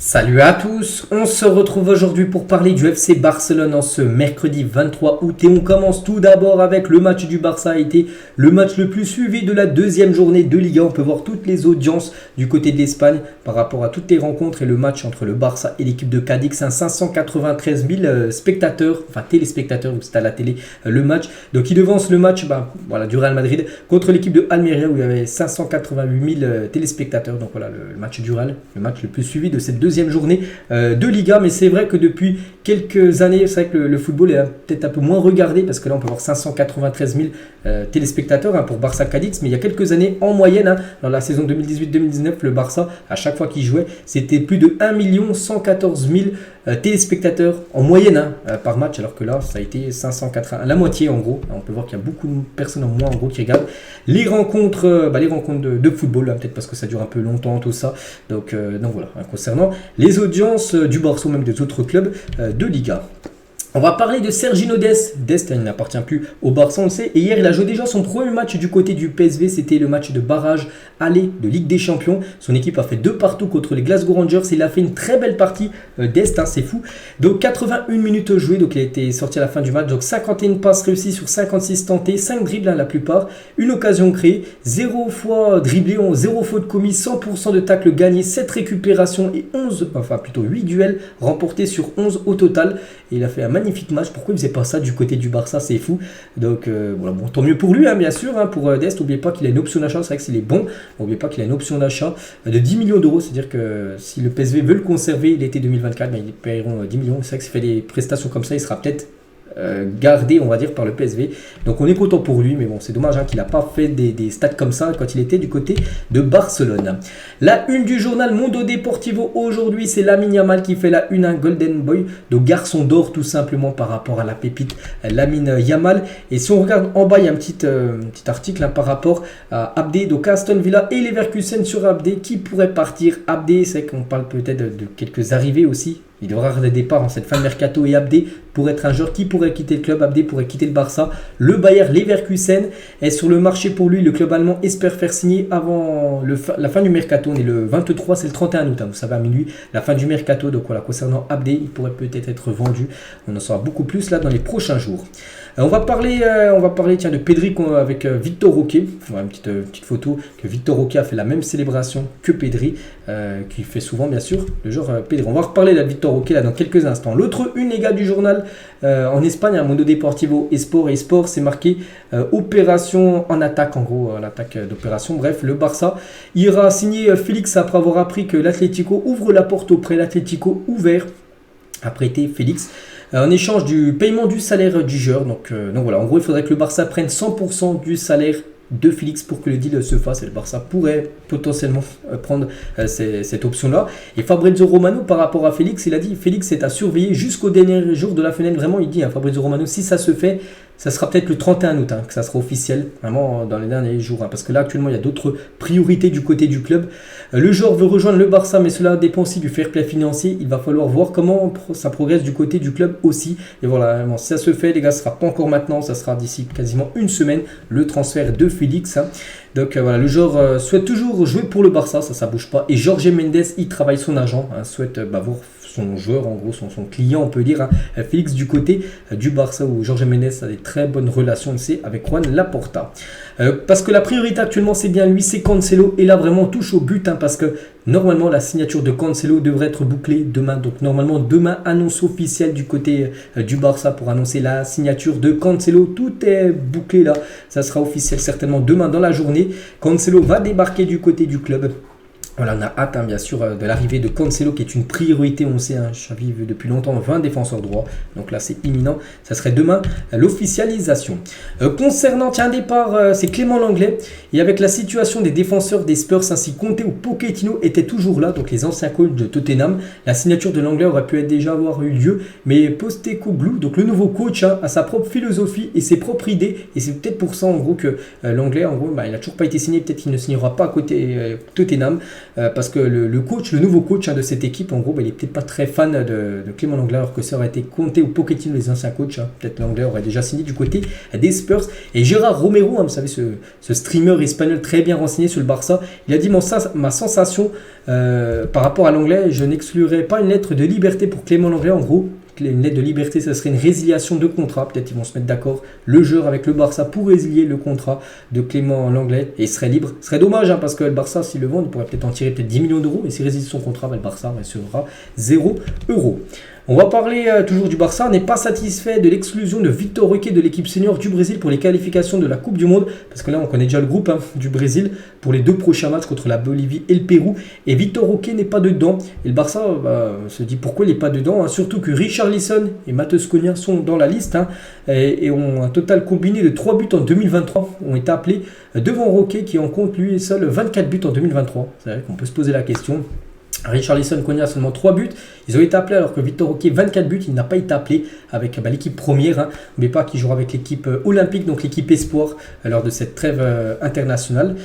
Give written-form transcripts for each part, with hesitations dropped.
Salut à tous, on se retrouve aujourd'hui pour parler du FC Barcelone en ce mercredi 23 août et on commence tout d'abord avec le match du Barça. A été le match le plus suivi de la deuxième journée de Liga. On peut voir toutes les audiences du côté de l'Espagne par rapport à toutes les rencontres et le match entre le Barça et l'équipe de Cadix. 593 000 spectateurs, enfin téléspectateurs, c'était à la télé le match. Donc il devance le match du Real Madrid contre l'équipe de Almeria où il y avait 588 000 téléspectateurs. Donc voilà le match du Real, le match le plus suivi de cette deuxième journée de Liga. Mais c'est vrai que depuis quelques années, c'est vrai que le football est peut-être un peu moins regardé parce que là on peut voir 593 000 téléspectateurs pour Barça Cadix. Mais il y a quelques années en moyenne, dans la saison 2018-2019, le Barça à chaque fois qu'il jouait c'était plus de 1 114 000 téléspectateurs en moyenne par match, alors que là ça a été 580, la moitié en gros. On peut voir qu'il y a beaucoup de personnes en moins en gros qui regardent les rencontres, de football, peut-être parce que ça dure un peu longtemps tout ça. Donc voilà, concernant les audiences du Barça ou même des autres clubs de Liga. On va parler de Sergiño Dest. Dest, il n'appartient plus au Barça, on le sait. Et hier, il a joué déjà son premier match du côté du PSV. C'était le match de barrage aller de Ligue des Champions. Son équipe a fait 2-2 contre les Glasgow Rangers. Il a fait une très belle partie Dest, c'est fou. Donc 81 minutes jouées, donc il a été sorti à la fin du match. Donc 51 passes réussies sur 56 tentés, 5 dribbles la plupart, une occasion créée, 0 fois dribblé, 0 faute commise, 100% de tacles gagnés, 7 récupérations et 8 duels remportés sur 11 au total. Et il a fait un magnifique match. Pourquoi il ne faisait pas ça du côté du Barça? C'est fou. Donc tant mieux pour lui, bien sûr. Pour Dest, n'oubliez pas qu'il a une option d'achat. C'est vrai que s'il est bon, n'oubliez pas qu'il a une option d'achat de 10 millions d'euros. C'est-à-dire que si le PSV veut le conserver l'été 2024, ils paieront 10 millions. C'est vrai que s'il fait des prestations comme ça, il sera peut-être gardé, on va dire, par le PSV. Donc on est content pour lui, mais bon, c'est dommage qu'il n'a pas fait des stats comme ça quand il était du côté de Barcelone. La une du journal Mundo Deportivo aujourd'hui, c'est Lamine Yamal qui fait la une, un Golden Boy, donc garçon d'or tout simplement par rapport à la pépite Lamine Yamal. Et si on regarde en bas, il y a un petit article par rapport à Abdé, donc Aston Villa et Leverkusen sur Abdé, qui pourrait partir. Abdé, c'est qu'on parle peut-être de quelques arrivées aussi. Il y aura des départs en cette fin de mercato et Abdé pourrait être un joueur qui pourrait quitter le club. Abdé pourrait quitter le Barça. Le Bayer Leverkusen est sur le marché pour lui. Le club allemand espère faire signer avant la fin du mercato. On est le 23, c'est le 31 août. Vous savez, à minuit, la fin du mercato. Donc voilà, concernant Abdé, il pourrait peut-être être vendu. On en saura beaucoup plus là dans les prochains jours. On va parler de Pedri avec Victor Roque. Une petite photo que Victor Roque a fait la même célébration que Pedri, qui fait souvent bien sûr le joueur Pedri. On va reparler de Victor Roque là dans quelques instants. L'autre une, les gars, du journal en Espagne, un Mundo Deportivo Esport, c'est marqué opération en attaque, en gros l'attaque d'opération. Bref, le Barça ira signer Félix après avoir appris que l'Atlético ouvre la porte auprès. L'Atlético ouvert à prêter Félix en échange du paiement du salaire du joueur. Donc voilà, en gros, il faudrait que le Barça prenne 100% du salaire de Félix pour que le deal se fasse, et le Barça pourrait potentiellement prendre cette option-là. Et Fabrizio Romano, par rapport à Félix, il a dit Félix est à surveiller jusqu'au dernier jour de la fenêtre. Vraiment, il dit, Fabrizio Romano, si ça se fait, ça sera peut-être le 31 août que ça sera officiel, vraiment dans les derniers jours. Parce que là, actuellement, il y a d'autres priorités du côté du club. Le joueur veut rejoindre le Barça, mais cela dépend aussi du fair play financier. Il va falloir voir comment ça progresse du côté du club aussi. Et voilà, vraiment, si ça se fait, les gars, ce ne sera pas encore maintenant, ça sera d'ici quasiment une semaine, le transfert de Félix. Donc voilà, le joueur souhaite toujours jouer pour le Barça, ça bouge pas. Et Jorge Mendes, il travaille son agent, souhaite voir son joueur, en gros son client, on peut dire, Félix du côté du Barça, où Jorge Mendes a des très bonnes relations, on le sait, avec Juan Laporta. Parce que la priorité actuellement, c'est bien lui, c'est Cancelo. Et là, vraiment, on touche au but, parce que normalement, la signature de Cancelo devrait être bouclée demain. Donc normalement, demain, annonce officielle du côté du Barça pour annoncer la signature de Cancelo. Tout est bouclé là, ça sera officiel certainement demain dans la journée. Cancelo va débarquer du côté du club. Voilà, on a hâte bien sûr de l'arrivée de Cancelo qui est une priorité, on sait, Xavi veut depuis longtemps 20 défenseurs droits, donc là c'est imminent, ça serait demain l'officialisation. Concernant un départ, c'est Clément Lenglet, et avec la situation des défenseurs des Spurs ainsi Conte ou Pochettino étaient toujours là, donc les anciens coachs de Tottenham, la signature de Lenglet aurait pu déjà avoir eu lieu, mais Postecoglou, donc le nouveau coach, a sa propre philosophie et ses propres idées, et c'est peut-être pour ça en gros que Lenglet, il n'a toujours pas été signé, peut-être qu'il ne signera pas à côté Tottenham. parce que le coach, le nouveau coach de cette équipe, en gros, il est peut-être pas très fan de Clément Lenglet, alors que ça aurait été Conte ou Pochettino, les anciens coachs. Peut-être Lenglet aurait déjà signé du côté des Spurs. Et Gérard Romero, vous savez, ce streamer espagnol très bien renseigné sur le Barça, il a dit ma sensation par rapport à Lenglet, je n'exclurais pas une lettre de liberté pour Clément Lenglet. En gros, une lettre de liberté, ça serait une résiliation de contrat. Peut-être ils vont se mettre d'accord, le joueur avec le Barça, pour résilier le contrat de Clément Lenglet et il serait libre. Ce serait dommage parce que le Barça, s'il le vend, il pourrait peut-être en tirer peut-être 10 millions d'euros. Et s'il résilie son contrat, le Barça recevra 0 euros. On va parler toujours du Barça. On n'est pas satisfait de l'exclusion de Vitor Roque de l'équipe senior du Brésil pour les qualifications de la Coupe du Monde. Parce que là, on connaît déjà le groupe du Brésil pour les 2 prochains matchs contre la Bolivie et le Pérou. Et Vitor Roque n'est pas dedans. Et le Barça se dit pourquoi il n'est pas dedans. Surtout que Richarlison et Matheus Cunha sont dans la liste. Et ont un total combiné de 3 buts en 2023. Ont été appelés devant Roque qui en compte lui seul 24 buts en 2023. C'est vrai qu'on peut se poser la question. Richarlison, Cunha seulement 3 buts. Ils ont été appelés alors que Vitor Roque 24 buts. Il n'a pas été appelé avec l'équipe première. N'oubliez pas qu'il jouera avec l'équipe olympique, donc l'équipe espoir lors de cette trêve internationale.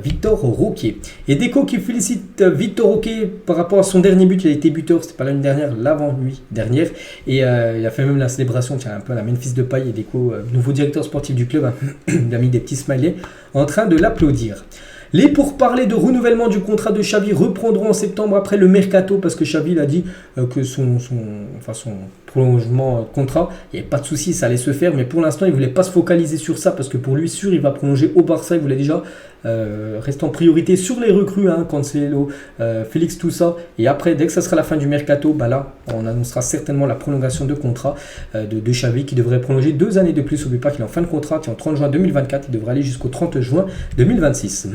Vitor Roque. Et Deco qui félicite Vitor Roque par rapport à son dernier but. Il a été buteur, c'était pas l'année dernière, l'avant-nuit dernière. Et il a fait même la célébration, tiens, un peu à la Memphis Depay. Et Deco, nouveau directeur sportif du club, il a mis des petits smileys en train de l'applaudir. Les pourparlers de renouvellement du contrat de Xavi reprendront en septembre après le mercato parce que Xavi a dit que son prolongement contrat, il n'y avait pas de souci, ça allait se faire, mais pour l'instant il ne voulait pas se focaliser sur ça parce que pour lui sûr il va prolonger au Barça, il voulait déjà rester en priorité sur les recrues, Cancelo, Félix, tout ça, et après dès que ça sera la fin du mercato, là on annoncera certainement la prolongation de contrat de Xavi qui devrait prolonger 2 années de plus. N'oubliez pas qu'il est en fin de contrat, qui est en 30 juin 2024, il devrait aller jusqu'au 30 juin 2026.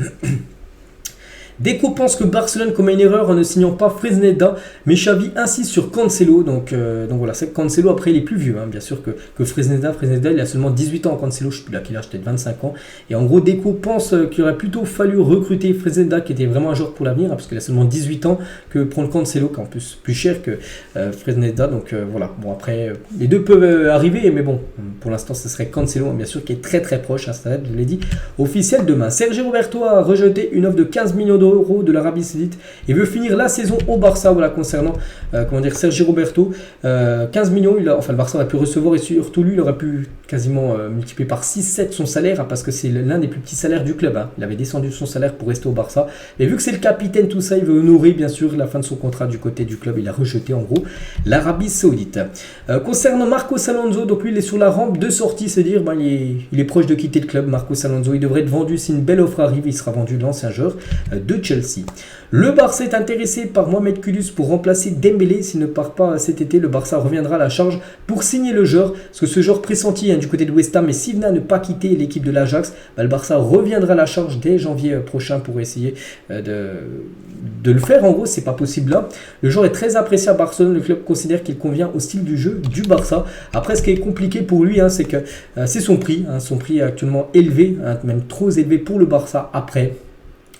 Deco pense que Barcelone commet une erreur en ne signant pas Fresneda, mais Xavi insiste sur Cancelo. Donc voilà, c'est que Cancelo après il est plus vieux, bien sûr que Fresneda. Fresneda il a seulement 18 ans, Cancelo je ne sais plus là qu'il a peut-être 25 ans. Et en gros Deco pense qu'il aurait plutôt fallu recruter Fresneda qui était vraiment un joueur pour l'avenir, parce qu'il a seulement 18 ans, que prendre Cancelo qui est en plus cher que Fresneda. Donc voilà, bon après les deux peuvent arriver, mais bon pour l'instant ce serait Cancelo bien sûr qui est très très proche, ça je l'ai dit, officiel demain. Sergio Roberto a rejeté une offre de 15 millions d'euros de l'Arabie Saoudite et veut finir la saison au Barça. Voilà, concernant Sergio Roberto, 15 millions, le Barça aurait pu recevoir, et surtout lui il aurait pu quasiment multiplier par 6-7 son salaire, parce que c'est l'un des plus petits salaires du club. Il avait descendu son salaire pour rester au Barça, mais vu que c'est le capitaine, tout ça, il veut honorer bien sûr la fin de son contrat du côté du club. Il a rejeté en gros l'Arabie Saoudite. Concernant Marcos Alonso, donc lui il est sur la rampe de sortie, c'est-à-dire il est proche de quitter le club. Marcos Alonso, il devrait être vendu si une belle offre arrive, il sera vendu, l'ancien joueur de Chelsea. Le Barça est intéressé par Mohamed Kudus pour remplacer Dembélé. S'il ne part pas cet été, le Barça reviendra à la charge pour signer le joueur, parce que ce joueur pressenti du côté de West Ham, et s'il n'a pas quitté l'équipe de l'Ajax, le Barça reviendra à la charge dès janvier prochain pour essayer de le faire. En gros, c'est pas possible là. Le joueur est très apprécié à Barcelone. Le club considère qu'il convient au style du jeu du Barça. Après, ce qui est compliqué pour lui, c'est que c'est son prix. Son prix est actuellement élevé, même trop élevé pour le Barça. Après,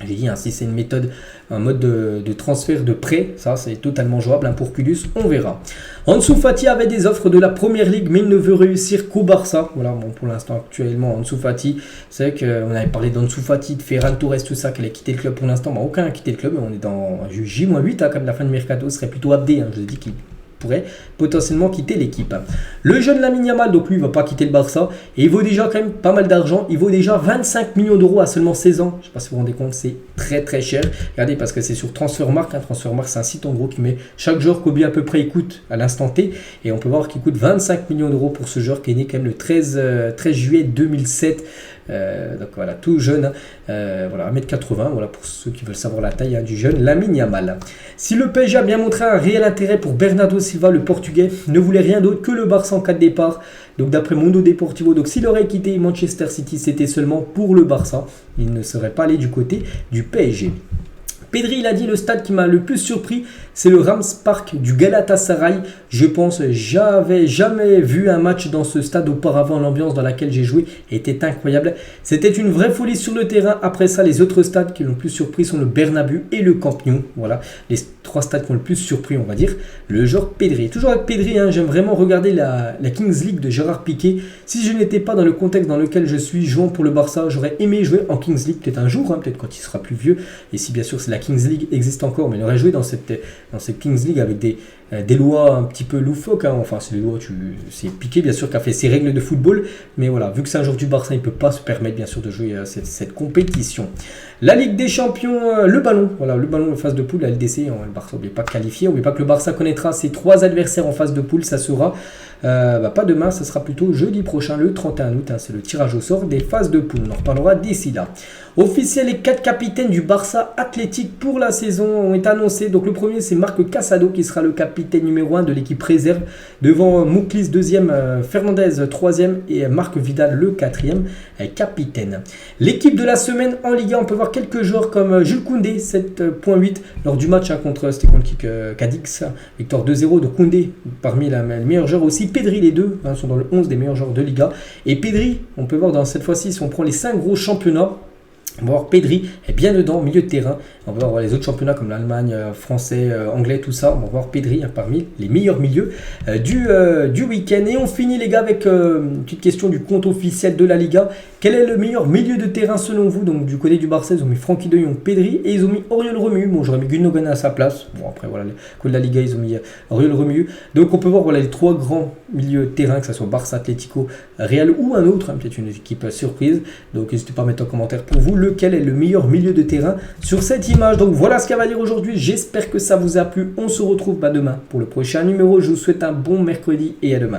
j'ai dit, si c'est une méthode, un mode de transfert de prêt, ça c'est totalement jouable pour Kudus, on verra. Ansu Fati avait des offres de la Première Ligue, mais il ne veut réussir qu'au Barça. Voilà, bon, pour l'instant, actuellement, Ansu Fati, c'est vrai qu'on avait parlé d'Ansu Fati, de Ferran Torres, tout ça, qu'elle a quitté le club pour l'instant. Aucun a quitté le club, on est dans J-8, comme la fin de mercato, ce serait plutôt Abdé, je vous ai dit qu'il pourrait potentiellement quitter l'équipe. Le jeune Lamine Yamal, donc lui il va pas quitter le Barça, et il vaut déjà quand même pas mal d'argent. Il vaut déjà 25 millions d'euros à seulement 16 ans. Je sais pas si vous vous rendez compte, c'est très très cher. Regardez, parce que c'est sur Transfermarkt. Transfermarkt, c'est un site en gros qui met chaque joueur combien à peu près il coûte à l'instant T, et on peut voir qu'il coûte 25 millions d'euros pour ce joueur qui est né quand même le 13 juillet 2007. Donc voilà, tout jeune, voilà, 1m80, voilà pour ceux qui veulent savoir la taille du jeune Lamine Yamal. Si le PSG a bien montré un réel intérêt pour Bernardo Silva, le Portugais ne voulait rien d'autre que le Barça en cas de départ. Donc d'après Mundo Deportivo, donc s'il aurait quitté Manchester City, c'était seulement pour le Barça. Il ne serait pas allé du côté du PSG. Pedri, il a dit: le stade qui m'a le plus surpris, C'est le Rams Park du Galatasaray. Je pense, j'avais jamais vu un match dans ce stade auparavant. L'ambiance dans laquelle j'ai joué était incroyable. C'était une vraie folie sur le terrain. Après ça, les autres stades qui l'ont le plus surpris sont le Bernabéu et le Camp Nou. Voilà, les 3 stades qui ont le plus surpris, on va dire. Le joueur Pedri. Toujours avec Pedri, hein, j'aime vraiment regarder la Kings League de Gérard Piqué. Si je n'étais pas dans le contexte dans lequel je suis jouant pour le Barça, j'aurais aimé jouer en Kings League peut-être un jour, hein, peut-être quand il sera plus vieux. Et si bien sûr la Kings League existe encore, mais il aurait joué dans cette Kings League avec des lois un petit peu loufoques, hein. Enfin c'est des lois, c'est Piqué bien sûr qui a fait ses règles de football, mais voilà, vu que c'est un joueur du Barça, il ne peut pas se permettre bien sûr de jouer cette compétition. La Ligue des Champions, le ballon en phase de poule, la LDC, le Barça n'est pas qualifié, on ne veut pas que le Barça connaîtra ses 3 adversaires en phase de poule, ça sera pas demain, ça sera plutôt jeudi prochain, le 31 août, hein, c'est le tirage au sort des phases de poule, on en reparlera d'ici là. Officiel, les 4 capitaines du Barça Athlétique pour la saison ont été annoncés. Donc le premier c'est Marc Casado qui sera le capitaine numéro 1 de l'équipe réserve devant Mouklis 2e, Fernandez 3e et Marc Vidal le 4e capitaine. L'équipe de la semaine en Liga, on peut voir quelques joueurs comme Jules Koundé 7.8 lors du match contre Cadix, victoire 2-0 de Koundé parmi les meilleurs joueurs aussi. Pedri, les deux sont dans le 11 des meilleurs joueurs de Liga. Et Pedri, on peut voir dans cette fois-ci si on prend les 5 gros championnats, on va voir Pedri est bien dedans, milieu de terrain. On va voir les autres championnats comme l'Allemagne, français, anglais, tout ça. On va voir Pedri parmi les meilleurs milieux du week-end. Et on finit les gars avec une petite question du compte officiel de la Liga. Quel est le meilleur milieu de terrain selon vous? Donc du côté du Barça, ils ont mis Frenkie de Jong, Pedri et ils ont mis Oriol Romeu. Bon, j'aurais mis Gundogan à sa place. Bon, après voilà, le côté de la Liga, ils ont mis Oriol Romeu. Donc on peut voir voilà les 3 grands milieux de terrain, que ce soit Barça, Atlético, Real ou un autre, hein, peut-être une équipe surprise. Donc n'hésitez pas à mettre en commentaire pour vous lequel est le meilleur milieu de terrain sur cette image. Donc voilà ce qu'elle va dire aujourd'hui. J'espère que ça vous a plu. On se retrouve demain pour le prochain numéro. Je vous souhaite un bon mercredi et à demain.